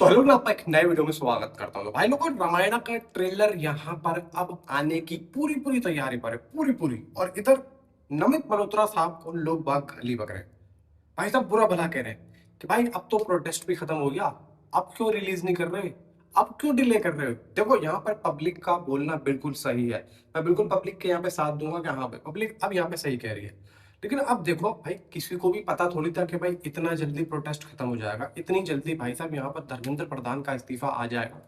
Hello मैं आपका एक नए वीडियो में स्वागत करता हूँ। तो भाई लोगों, रामायण का ट्रेलर यहाँ पर अब आने की पूरी पूरी तैयारी पर है, पूरी पूरी। और इधर नमित मल्होत्रा साहब को लोग बाग गाली बक रहे हैं। भाई साहब बुरा भला कह रहे हैं कि भाई अब तो प्रोटेस्ट भी खत्म हो गया, अब क्यों रिलीज नहीं कर रहे, अब क्यों डिले कर रहे हो। देखो यहाँ पर पब्लिक का बोलना बिल्कुल सही है, मैं बिल्कुल पब्लिक के यहाँ पे साथ दूंगा कि हाँ भाई पब्लिक अब यहाँ पे सही कह रही है। लेकिन अब देखो भाई, किसी को भी पता थोड़ी था कि भाई इतना जल्दी प्रोटेस्ट खत्म हो जाएगा, इतनी जल्दी भाई साहब यहाँ पर धर्मेंद्र प्रधान का इस्तीफा आ जाएगा।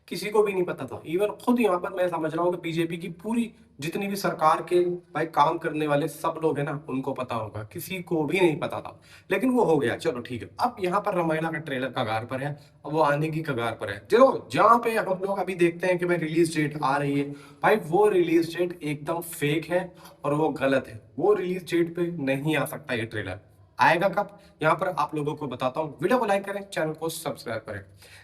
किसी को भी नहीं पता था। इवन खुद यहाँ पर मैं समझ रहा हूँ कि बीजेपी की पूरी जितनी भी सरकार के भाई काम करने वाले सब लोग हैं ना, उनको पता होगा, किसी को भी नहीं पता था। लेकिन वो हो गया, चलो ठीक है। अब यहाँ पर रामायण का ट्रेलर कगार पर है, अब वो आने की कगार पर है। चलो जहाँ पे हम लोग अभी देखते हैं कि भाई रिलीज डेट आ रही है, भाई वो रिलीज डेट एकदम फेक है और वो गलत है। वो रिलीज डेट पे नहीं आ सकता ये ट्रेलर। आएगा कब, यहाँ पर आप लोगों को बताता हूँ। वीडियो को लाइक करें, चैनल को सब्सक्राइब करें।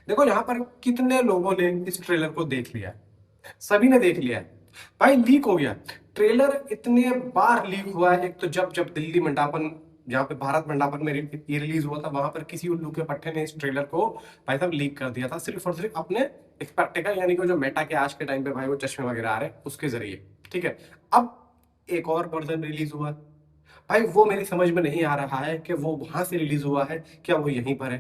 देखो यहाँ पर कितने लोगों ने इस ट्रेलर को देख लिया है, सभी ने देख लिया है। भाई लीक हो गया ट्रेलर, इतने बार लीक हुआ है। एक तो जब जब दिल्ली मंडापन, जहाँ पे भारत मंडापन में ये रिलीज हुआ था, वहां पर किसी उल्लू के पट्टे ने इस ट्रेलर को भाई साहब लीक कर दिया था, सिर्फ और सिर्फ अपने स्पेक्टेकल यानी कि जो मेटा के आज के टाइम पे भाई वो चश्मे वगैरह आ रहे हैं उसके जरिए। ठीक है, अब एक और वर्जन रिलीज हुआ है। भाई वो मेरी समझ में नहीं आ रहा है कि वो वहां से रिलीज हुआ है, क्या वो यहीं पर है।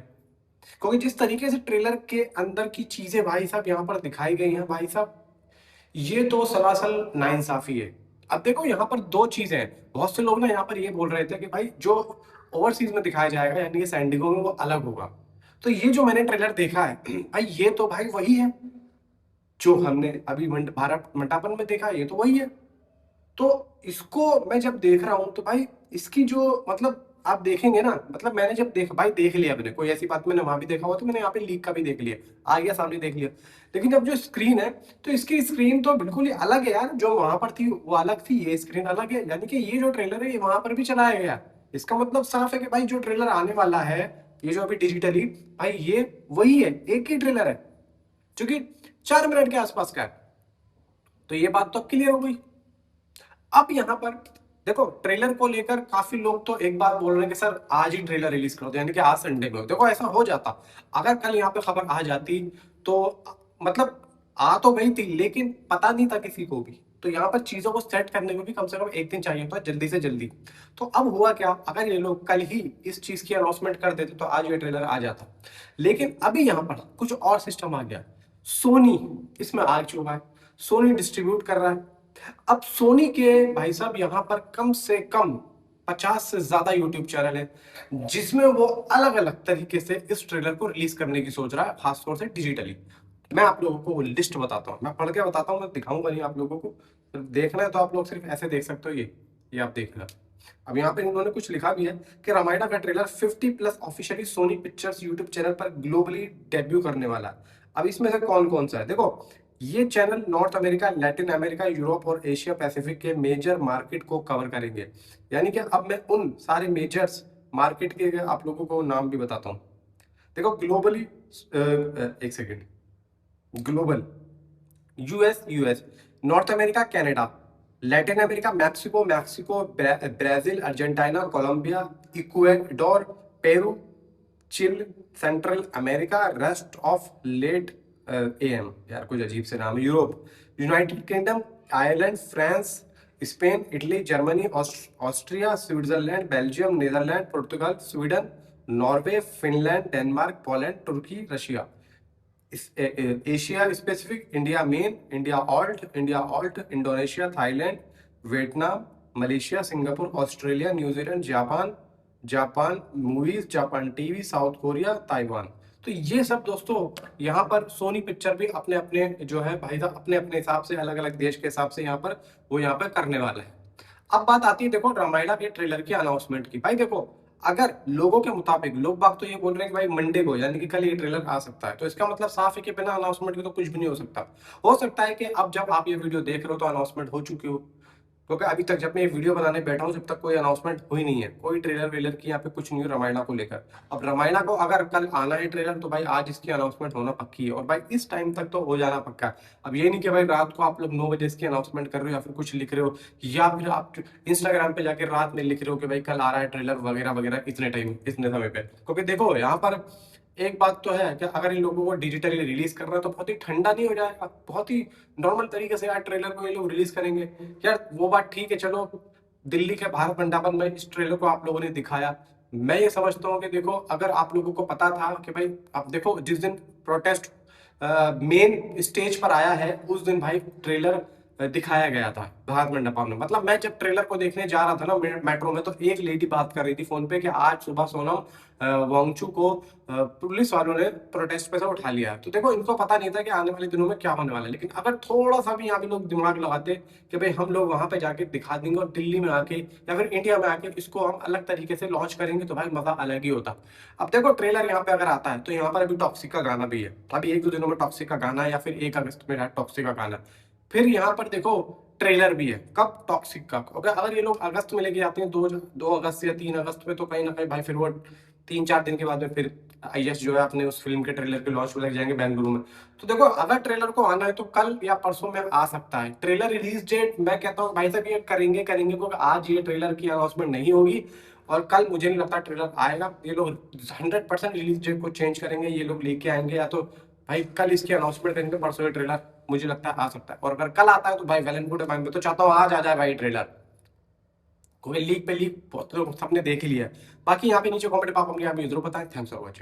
क्योंकि जिस तरीके से ट्रेलर के अंदर की चीजें भाई साहब यहाँ पर दिखाई गई हैं, भाई साहब ये तो सरासर नाइंसाफी है। अब देखो यहाँ पर दो चीजें हैं। बहुत से लोग ना यहाँ पर ये बोल रहे थे कि भाई जो ओवरसीज में दिखाया जाएगा यानी कि सैंडिगो में वो अलग होगा। तो ये जो मैंने ट्रेलर देखा है भाई, ये तो भाई वही है जो हमने अभी भारत मंडापन में देखा, ये तो वही है। तो इसको मैं जब देख रहा हूं तो भाई इसकी जो मतलब आप देखेंगे ना, मतलब मैंने जब देख भाई देख लिया, मैंने कोई ऐसी बात मैंने वहां भी देखा हुआ, तो मैंने यहाँ पे लीक का भी देख लिया, आ गया सामने देख लिया। लेकिन जब जो स्क्रीन है, तो इसकी स्क्रीन तो बिल्कुल ही अलग है यार। जो वहां पर थी वो अलग थी, ये स्क्रीन अलग है। यानी कि ये जो ट्रेलर है ये वहां पर भी चलाया गया। इसका मतलब साफ है कि भाई जो ट्रेलर आने वाला है, ये जो अभी डिजिटली, भाई ये वही है, एक ही ट्रेलर है जो कि 4 मिनट के आसपास का है। तो ये बात तो क्लियर हो गई। अब यहाँ पर देखो ट्रेलर को लेकर काफी लोग तो एक बात बोल रहे हैं कि सर आज ही ट्रेलर रिलीज करो, यानी कि आज संडे में हो। देखो ऐसा हो जाता, अगर कल यहाँ पे खबर आ जाती तो मतलब आ तो गई थी, लेकिन पता नहीं था किसी को भी। तो यहाँ पर चीजों को सेट करने में भी कम से कम एक दिन चाहिए होता है, जल्दी से जल्दी। तो अब हुआ क्या, अगर ये लोग कल ही इस चीज की अनाउंसमेंट कर देते तो आज ये ट्रेलर आ जाता। लेकिन अभी यहाँ पर कुछ और सिस्टम आ गया। सोनी इसमें आ चुका है, सोनी डिस्ट्रीब्यूट कर रहा है। अब सोनी के भाई साहब यहाँ पर कम से कम 50 से ज्यादा यूट्यूब चैनल है, जिसमें वो अलग अलग तरीके से इस ट्रेलर को रिलीज करने की सोच रहा है, खासतौर से डिजिटली। मैं आप लोगों को वो लिस्ट बताता हूँ, मैं पढ़ के बताता हूँ, मैं दिखाऊंगा नहीं आप लोगों को। देखना है तो आप लोग सिर्फ ऐसे देख सकते हो, ये आप देखना। अब यहाँ पे इन्होंने कुछ लिखा भी है कि रामायण का trailer 50+ officially Sony Pictures YouTube channel पर ग्लोबली डेब्यू करने वाला है। अब इसमें से कौन कौन सा है देखो। ये channel north America, Latin America, Europe और एशिया पैसिफिक के मेजर मार्केट को कवर करेंगे। यानी कि अब मैं उन सारे मेजर्स मार्केट के आप लोगों को नाम भी बताता हूँ। देखो ग्लोबली, एक second, global, US, north America Canada, Latin America Mexico, Brazil, Argentina, Colombia, Ecuador, Peru, chill, central America, rest of late M, यार कुछ अजीब से नाम है, Europe, United kingdom, Ireland, France, Spain, Italy, Germany, Austria, Switzerland, Belgium, Netherlands, पुर्तगाल, Sweden, Norway, Finland, Denmark, Poland, तुर्की, Russia. Asia specific, India alt, Indonesia, Thailand, Vietnam, Malaysia, Singapore, Australia, New Zealand, Japan movies, Japan TV, south Korea, Taiwan. तो ये सब दोस्तों यहाँ पर Soni picture भी अपने अपने जो है भाई साहब अपने अपने हिसाब से, अलग अलग देश के हिसाब से यहाँ पर वो यहाँ पर करने वाला है। अब बात आती है देखो रामायणा के ट्रेलर की अनाउंसमेंट की। भाई देखो, अगर लोगों के मुताबिक, लोग बाग तो ये बोल रहे हैं कि भाई मंडे को यानी कि कल ये ट्रेलर आ सकता है, तो इसका मतलब साफ है कि बिना अनाउंसमेंट के तो कुछ भी नहीं हो सकता। हो सकता है कि अब जब आप ये वीडियो देख रहे हो तो अनाउंसमेंट हो चुकी हो, क्योंकि अभी तक जब मैं ये वीडियो बनाने बैठा हूँ जब तक कोई अनाउंसमेंट हुई नहीं है, कोई ट्रेलर वेलर की यहाँ पे कुछ नहीं है रामायणा को लेकर। अब रामायणा को अगर कल आना है ट्रेलर तो भाई आज इसकी अनाउंसमेंट होना पक्की है, और भाई इस टाइम तक तो हो जाना पक्का है। अब ये नहीं कि भाई रात को आप लोग 9 बजे इसकी अनाउंसमेंट कर रहे हो या फिर कुछ लिख रहे हो, या फिर आप इंस्टाग्राम पे जाकर रात में लिख रहे हो कि भाई कल आ रहा है ट्रेलर वगैरह वगैरह इतने टाइम इतने समय पे। क्योंकि देखो यहाँ पर एक बात तो है कि अगर इन लोगों को डिजिटली रिलीज कर रहा है तो बहुत ही ठंडा नहीं हो जाएगा, बहुत ही नॉर्मल तरीके से यार ट्रेलर को ये लोग रिलीज करेंगे। यार वो बात ठीक है, चलो दिल्ली के भारत मंडपम में इस ट्रेलर को आप लोगों ने दिखाया। मैं ये समझता हूँ कि देखो, अगर आप लोगों को पता था कि भाई, आप देखो जिस दिन प्रोटेस्ट मेन स्टेज पर आया है उस दिन भाई ट्रेलर दिखाया गया था भारत मंडपम में। मतलब मैं जब ट्रेलर को देखने जा रहा था ना मेट्रो में, तो एक लेडी बात कर रही थी फोन पे कि आज सुबह सोनम वांगचू को पुलिस वालों ने प्रोटेस्ट पे से उठा लिया। तो देखो, इनको पता नहीं था कि आने वाले दिनों में क्या होने वाला है। लेकिन अगर थोड़ा सा भी यहाँ पे लोग दिमाग लगाते कि भाई हम लोग वहां पे जाके दिखा देंगे और दिल्ली में आके या फिर इंडिया में आके इसको हम अलग तरीके से लॉन्च करेंगे, तो भाई मजा अलग ही होता। अब देखो, ट्रेलर यहाँ पे अगर आता है तो यहाँ पर अभी टॉक्सिक का गाना भी है, अभी एक दो दिनों में टॉक्सिक का गाना है या फिर 1 अगस्त में टॉक्सिक का गाना। फिर यहाँ पर देखो ट्रेलर भी है, कब? टॉक्सिक का। अगर ये लोग अगस्त में लेके जाते हैं, 2 अगस्त या 3 अगस्त में, तो कहीं ना कहीं भाई फिर वो 3-4 दिन के बाद में फिर आईएस जो है अपने उस फिल्म के ट्रेलर के लॉन्च में लग जाएंगे बेंगलुरु में। तो देखो, अगर ट्रेलर को आना है तो कल या परसों में आ सकता है। ट्रेलर रिलीज डेट मैं कहता हूँ भाई साहब ये करेंगे करेंगे, क्योंकि आज ये ट्रेलर की अनाउंसमेंट नहीं होगी और कल मुझे नहीं लगता ट्रेलर आएगा। ये लोग 100% रिलीज डेट को चेंज करेंगे, ये लोग लेके आएंगे, या तो भाई कल इसकी अनाउंसमेंट करेंगे, परसों ये ट्रेलर मुझे लगता है आ सकता है। और अगर कल आता है तो भाई वेल एंड गुड है भाई, मैं तो चाहता हूँ आज आ जाए भाई ट्रेलर, क्योंकि लीक पे लीक बहुत लोग सबने देख ही लिया है। बाकी यहाँ पे नीचे कमेंट पे आप अपनी आप जरूर बताएं। Thanks for watching.